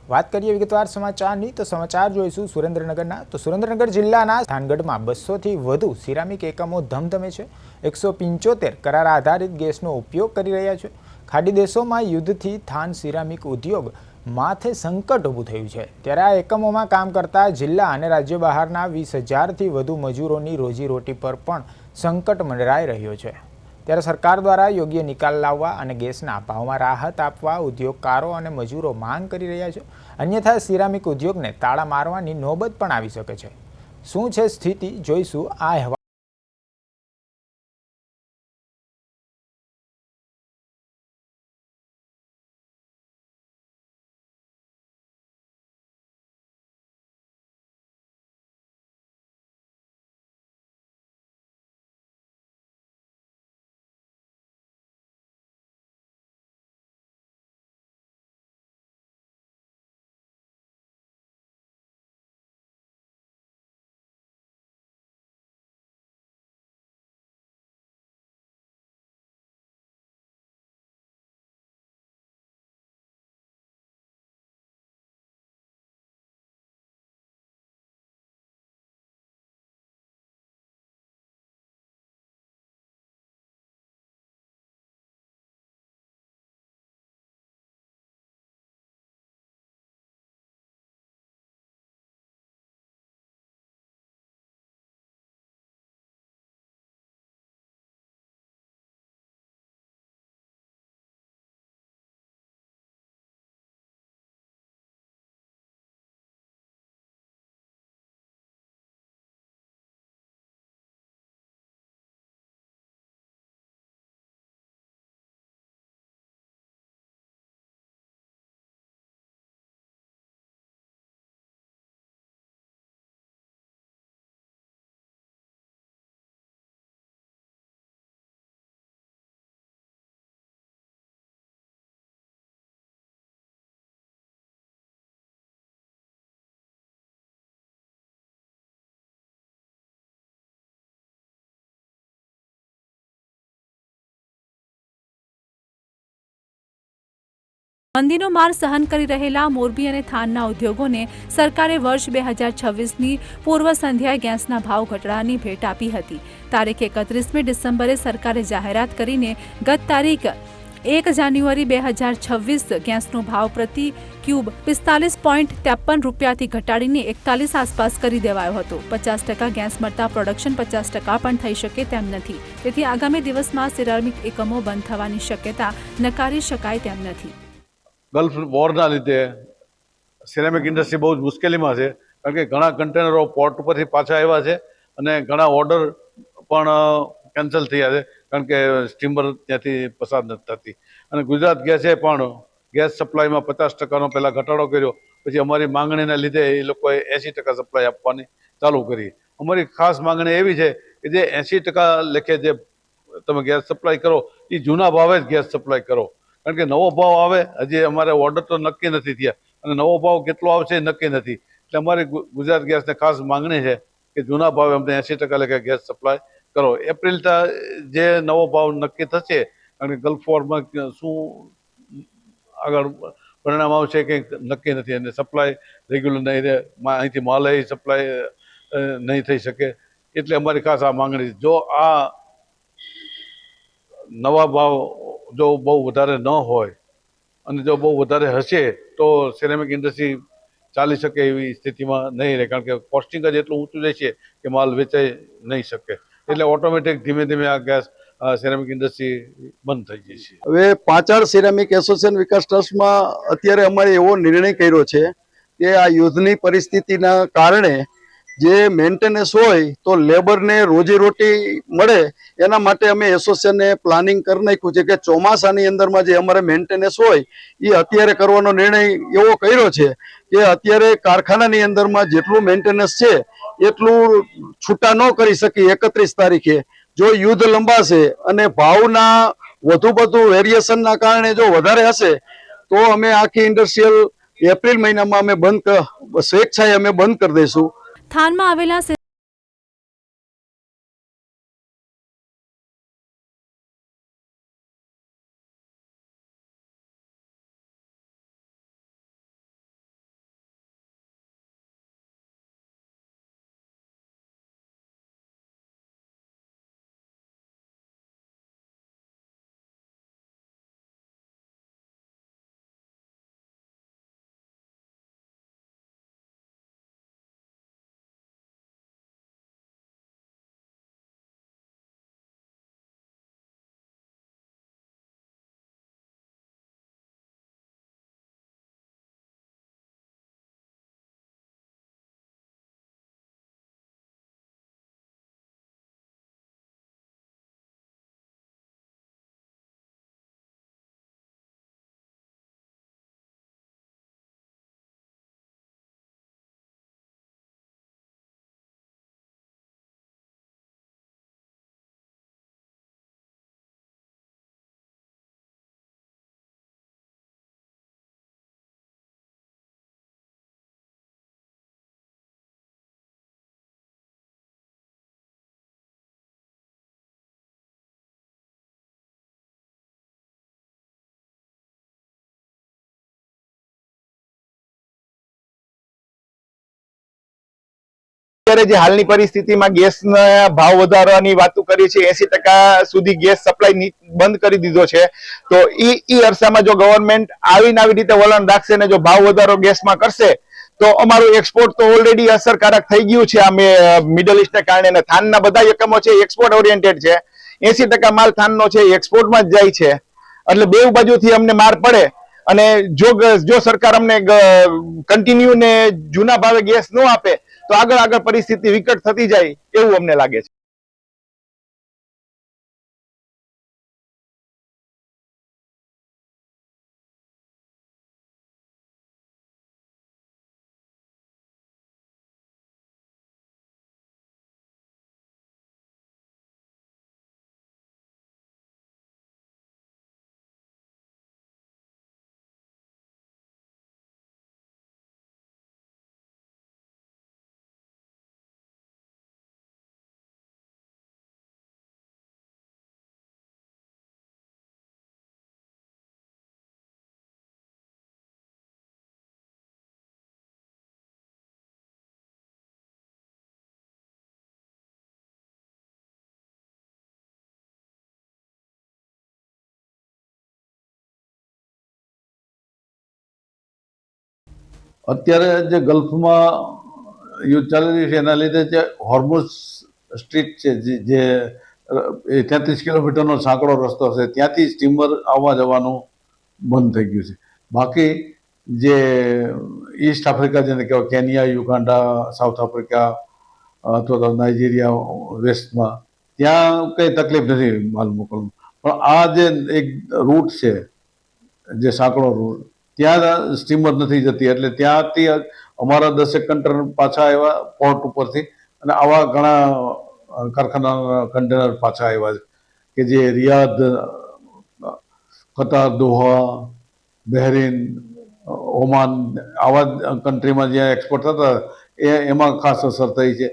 વાત કરીએ વિગતવાર સમાચારની તો સમાચાર જોઈશું સુરેન્દ્રનગરના। તો સુરેન્દ્રનગર જિલ્લાના થાનગઢમાં 200થી વધુ સિરામિક એકમો ધમધમે છે। 175 કરાર આધારિત ગેસનો ઉપયોગ કરી રહ્યા છે। ખાડી દેશોમાં યુદ્ધથી થાન સિરામિક ઉદ્યોગ માથે સંકટ ઊભું થયું છે, ત્યારે આ એકમોમાં કામ કરતા જિલ્લા અને રાજ્ય બહારના 20,000થી વધુ મજૂરોની રોજીરોટી પર પણ સંકટ મંડરાઈ રહ્યો છે। ત્યારે સરકાર દ્વારા યોગ્ય નિકાલ લાવવા અને ગેસના ભાવમાં રાહત આપવા ઉદ્યોગકારો અને મજૂરો માંગ કરી રહ્યા છે, અન્યથા સિરામિક ઉદ્યોગને તાળા મારવાની નોબત પણ આવી શકે છે। શું છે સ્થિતિ, જોઈશું આ અહેવાલ। મંદીનો માર સહન કરી રહેલા મોરબી અને થાનના ઉદ્યોગોને સરકારે વર્ષ 2026ની પૂર્વ સંધ્યાએ ગેસના ભાવ ઘટાડાની ભેટ આપી હતી। તારીખ 31મી ડિસેમ્બરે સરકારે જાહેરાત કરીને ગત તારીખ 1 જાન્યુઆરી 2026 ગેસનો ભાવ પ્રતિ ક્યુબ 45.53 રૂપિયાથી ઘટાડીને 41 આસપાસ કરી દેવાયો હતો। 50% ગેસ મળતા પ્રોડક્શન 50% પણ થઈ શકે તેમ નથી, તેથી આગામી દિવસમાં સિરામિક એકમો બંધ થવાની શક્યતા નકારી શકાય તેમ નથી। ગલ્ફ વોરના લીધે સિરામિક ઇન્ડસ્ટ્રી બહુ જ મુશ્કેલીમાં છે, કારણ કે ઘણા કન્ટેનરો પોર્ટ ઉપરથી પાછા આવ્યા છે અને ઘણા ઓર્ડર પણ કેન્સલ થયા છે, કારણ કે સ્ટીમર ત્યાંથી પસાર નથી થતી। અને ગુજરાત ગેસે પણ ગેસ સપ્લાયમાં 50%નો પહેલાં ઘટાડો કર્યો, પછી અમારી માંગણીના લીધે એ લોકોએ 80% સપ્લાય આપવાની ચાલુ કરી। અમારી ખાસ માંગણી એવી છે કે જે 80% લેખે જે તમે ગેસ સપ્લાય કરો એ જૂના ભાવે જ ગેસ સપ્લાય કરો, કારણ કે નવો ભાવ આવે હજી અમારે ઓર્ડર તો નક્કી નથી થયા અને નવો ભાવ કેટલો આવશે એ નક્કી નથી। એટલે અમારી ગુજરાત ગેસને ખાસ માંગણી છે કે જૂના ભાવે અમને 80% લેખે ગેસ સપ્લાય કરો। એપ્રિલ જે નવો ભાવ નક્કી થશે, કારણ કે ગલ્ફ વોરમાં શું આગળ પરિણામ આવશે કંઈક નક્કી નથી અને સપ્લાય રેગ્યુલર નહીં રહે, અહીંથી માલ એ સપ્લાય નહીં થઈ શકે, એટલે અમારી ખાસ આ માંગણી છે। જો આ નવા ભાવ જો બહુ વધારે ન હોય અને જો બહુ વધારે હશે તો સિરામિક ઇન્ડસ્ટ્રી ચાલી શકે એવી સ્થિતિમાં નહીં રહે, કારણ કે કોસ્ટિંગ જ એટલું ઊંચું જશે કે માલ વેચાઈ નહીં શકે, એટલે ઓટોમેટિક ધીમે ધીમે આ ગેસ સિરામિક ઇન્ડસ્ટ્રી બંધ થઈ જશે। હવે પાંચાળ સિરામિક એસોસિએશન વિકાસ ટ્રસ્ટમાં અત્યારે અમારે એવો નિર્ણય કર્યો છે કે આ યુદ્ધની પરિસ્થિતિના કારણે જે મેન્ટેનન્સ હોય તો લેબરને રોજીરોટી મળે, એના માટે અમે એસોસિએશને પ્લાનિંગ કરી નાખ્યું છે કે ચોમાસાની અંદરમાં જે અમારે મેન્ટેનન્સ હોય એ અત્યારે કરવાનો નિર્ણય એવો કર્યો છે કે અત્યારે કારખાનાની અંદરમાં જેટલું મેન્ટેનન્સ છે એટલું છૂટા ન કરી શકી 31 તારીખે। જો યુદ્ધ લંબાશે અને ભાવના વધુ પડતું વેરિએશનના કારણે જો વધારે હશે તો અમે આખી ઇન્ડસ્ટ્રીયલ એપ્રિલ મહિનામાં અમે સ્વેચ્છાએ અમે બંધ કરી દઈશું। થાનમાં આવેલા અત્યારે જે હાલની પરિસ્થિતિમાં ગેસના ભાવ વધારવાની વાતો કરી છે, 80% સુધી ગેસ સપ્લાય બંધ કરી દીધો છે. તો ઈ અરસામાં જો ગવર્મેન્ટ આવીને આવી રીતે વલણ રાખશે ને જો ભાવ વધારો ગેસમાં કરશે તો અમારું એક્સપોર્ટ તો ઓલરેડી અસરકારક થઈ ગયું છે. અમે મિડલ ઈસ્ટને કારણે થાનના બધા એકમો છે એક્સપોર્ટ ઓરિએન્ટેડ છે. 80% માલ થાનનો છે એક્સપોર્ટમાં જ જાય છે. એટલે બે બાજુથી અમને માર પડે અને જો સરકાર અમને કન્ટિન્યુ ને જૂના ભાવે ગેસ ન આપે તો આગળ પરિસ્થિતિ વિકટ થતી જાય એવું અમને લાગે છે. અત્યારે જે ગલ્ફમાં યુદ્ધ ચાલી રહ્યું છે એના લીધે જે હોર્મુઝ સ્ટ્રીટ છે જે 33 કિલોમીટરનો સાંકડો રસ્તો છે ત્યાંથી સ્ટીમર આવવા જવાનું બંધ થઈ ગયું છે. બાકી જે ઈસ્ટ આફ્રિકા જેને કહેવાય કેન્યા, યુગાન્ડા, સાઉથ આફ્રિકા અથવા તો નાઇજીરિયા વેસ્ટમાં ત્યાં કંઈ તકલીફ નથી માલ મોકલવાનું. પણ આ જે એક રૂટ છે જે સાંકડો રૂટ ત્યાં સ્ટીમર નથી જતી એટલે ત્યાંથી અમારા 10 કન્ટેનર પાછા આવ્યા પોર્ટ ઉપરથી અને આવા ઘણા કારખાના કન્ટેનર પાછા આવ્યા છે કે જે રિયાદ, કતાર, દોહા, બહેરીન, ઓમાન આવા કન્ટ્રીમાં જ્યાં એક્સપોર્ટ થતા એમાં ખાસ અસર થઈ છે.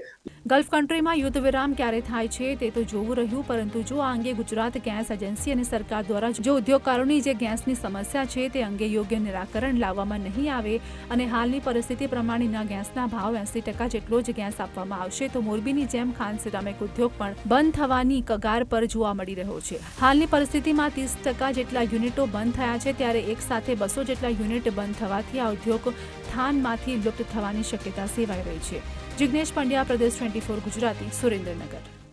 ગલ્ફ કન્ટ્રીમાં યુદ્ધ વિરામ ક્યારે થાય છે તે તો જોવું રહ્યું, પરંતુ જો આ અંગે ગુજરાત ગેસ એજન્સી અને સરકાર દ્વારા જો ઉદ્યોગકારોની જે ગેસની સમસ્યા છે તે અંગે યોગ્ય નિરાકરણ લાવવામાં નહીં આવે અને હાલની પરિસ્થિતિ પ્રમાણેના ગેસના ભાવ 80% જેટલો જ ગેસ આપવામાં આવશે તો મોરબીની જેમ ખાન સિરામિક ઉદ્યોગ પણ બંધ થવાની કગાર પર જોવા મળી રહ્યો છે. હાલની પરિસ્થિતિમાં 30% જેટલા યુનિટો બંધ થયા છે ત્યારે એક સાથે 200 જેટલા યુનિટ બંધ થવાથી આ ઉદ્યોગ થાનમાંથી લુપ્ત થવાની શક્યતા સેવાઈ રહી છે. જિગ્નેશ પંડ્યા, પ્રદેશ 24 ગુજરાતી, સુરેન્દ્રનગર.